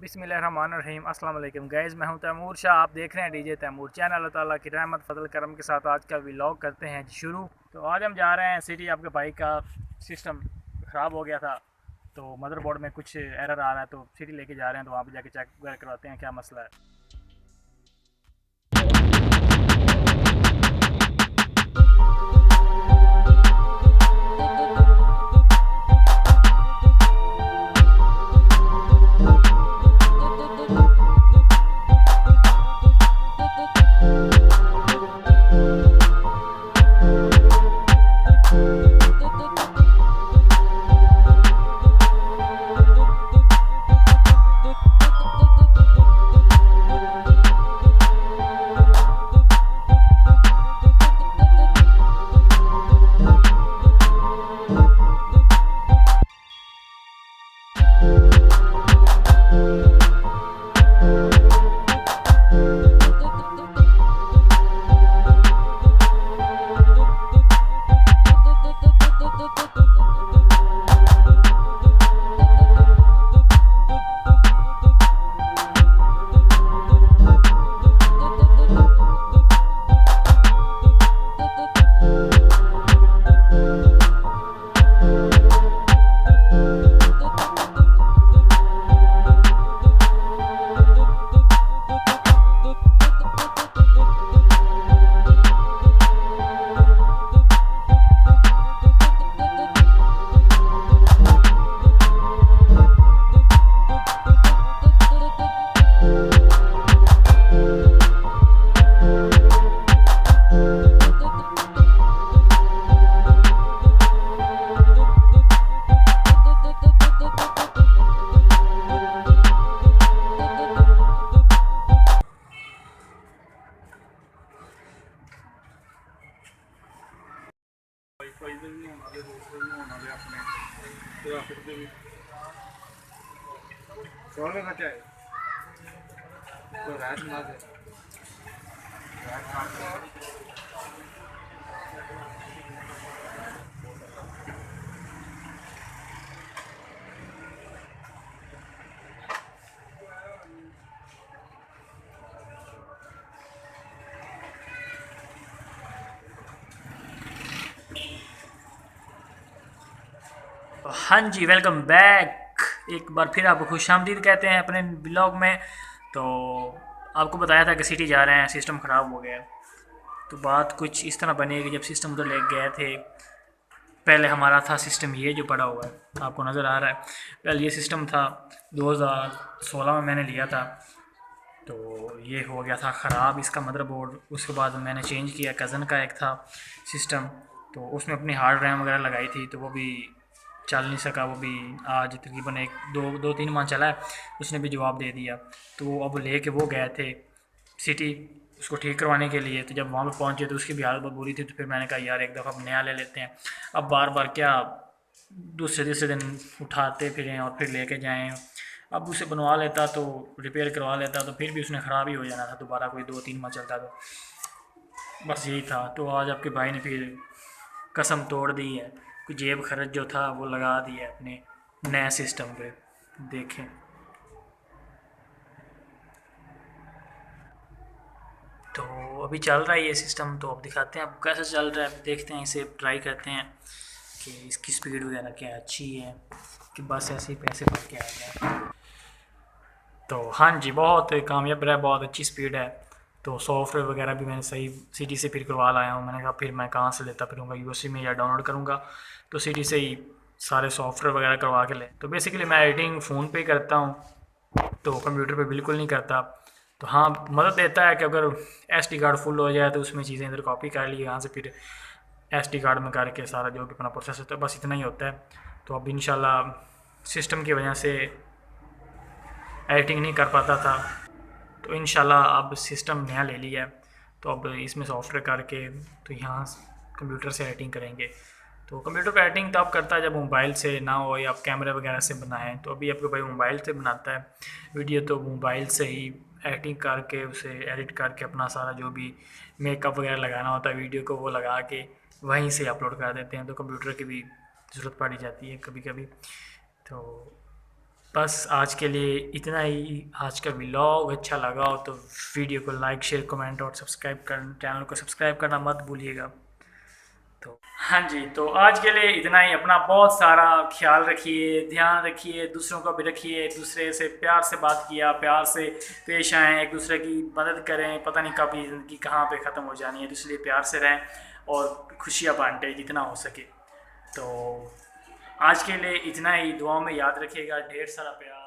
बिस्मिल्लाहिर्रहमानिर्रहीम अस्सलाम वालेकुम गाइज़, मैं हूं तैमूर शाह। आप देख रहे हैं डीजे तैमूर चैनल। अल्लाह ताला की रहमत फजल करम के साथ आज का व्लॉग करते हैं शुरू। तो आज हम जा रहे हैं सिटी। आपके बाइक का सिस्टम ख़राब हो गया था, तो मदरबोर्ड में कुछ एरर आ रहा है, तो सिटी लेके जा रहे हैं। तो वहाँ पर जाके चेक वगैरह करवाते हैं क्या मसला है। हाँ जी, वेलकम बैक। एक बार फिर आपको खुशामदीद कहते हैं अपने ब्लॉग में। तो आपको बताया था कि सिटी जा रहे हैं, सिस्टम ख़राब हो गया। तो बात कुछ इस तरह बनी कि जब सिस्टम उधर ले गए थे, पहले हमारा था सिस्टम ये जो पड़ा हुआ है आपको नज़र आ रहा है। पहले ये सिस्टम था 2016 में मैंने लिया था। तो ये हो गया था ख़राब इसका मदरबोर्ड। उसके बाद मैंने चेंज किया। कज़न का एक था सिस्टम, तो उसमें अपनी हार्ड रैम वगैरह लगाई थी, तो वो भी चल नहीं सका। वो भी आज तकरीबन एक दो तीन माह चला है, उसने भी जवाब दे दिया। तो अब ले के वो गए थे सिटी उसको ठीक करवाने के लिए। तो जब वहाँ पे पहुँचे तो उसकी भी हालत बहुत बुरी थी। तो फिर मैंने कहा यार एक दफ़ा अब नया ले लेते हैं। अब बार बार क्या दूसरे तीसरे दिन उठाते फिरें और फिर लेके जाएं। अब उसे बनवा लेता तो रिपेयर करवा लेता, तो फिर भी उसने ख़राब ही हो जाना था दोबारा, कोई 2-3 माह चलता। तो बस यही था। तो आज आपके भाई ने फिर कसम तोड़ दी है, कोई जेब खर्च जो था वो लगा दिया अपने नए सिस्टम पे। देखें, तो अभी चल रहा है ये सिस्टम। तो अब दिखाते हैं आपको कैसे चल रहा है। देखते हैं, इसे ट्राई करते हैं कि इसकी स्पीड वगैरह क्या अच्छी है कि बस ऐसे ही पैसे भर के आ जाए। तो हाँ जी, बहुत कामयाब रहा, बहुत अच्छी स्पीड है। तो सॉफ्टवेयर वगैरह भी मैंने सही सिटी से फिर करवा लाया हूँ। मैंने कहा फिर मैं कहाँ से लेता फिरूँगा, यूएसबी में या डाउनलोड करूँगा। तो सिटी से ही सारे सॉफ्टवेयर वगैरह करवा के ले। तो बेसिकली मैं एडिटिंग फ़ोन पे करता हूँ, तो कंप्यूटर पे बिल्कुल नहीं करता। तो हाँ, मदद देता है कि अगर एसडी कार्ड फुल हो जाए तो उसमें चीज़ें इधर कॉपी कर ली, यहाँ से फिर एसडी कार्ड में करके सारा जो भी अपना प्रोसेस होता है, बस इतना ही होता है। तो अब इंशाल्लाह सिस्टम की वजह से एडिटिंग नहीं कर पाता था, तो इंशाल्लाह अब सिस्टम नया ले लिया है। तो अब इसमें सॉफ्टवेयर करके तो यहाँ कंप्यूटर से एडिटिंग करेंगे। तो कंप्यूटर पर एडिटिंग तब करता है जब मोबाइल से ना हो या आप कैमरे वगैरह से बनाएं। तो अभी आपको भाई मोबाइल से बनाता है वीडियो, तो मोबाइल से ही एडिटिंग करके उसे एडिट करके अपना सारा जो भी मेकअप वगैरह लगाना होता है वीडियो को, वो लगा के वहीं से अपलोड कर देते हैं। तो कंप्यूटर की भी ज़रूरत पड़ जाती है कभी कभी। तो बस आज के लिए इतना ही। आज का व्लॉग अच्छा लगा हो तो वीडियो को लाइक शेयर कमेंट और सब्सक्राइब कर, चैनल को सब्सक्राइब करना मत भूलिएगा। तो हाँ जी, तो आज के लिए इतना ही। अपना बहुत सारा ख्याल रखिए, ध्यान रखिए, दूसरों का भी रखिए। एक दूसरे से प्यार से बात किया, प्यार से पेश आएँ, एक दूसरे की मदद करें। पता नहीं कब ये ज़िंदगी कहाँ पे ख़त्म हो जानी है, तो इसलिए प्यार से रहें और खुशियाँ बांटें जितना हो सके। तो आज के लिए इतना ही। दुआओं में याद रखिएगा। ढेर सारा प्यार।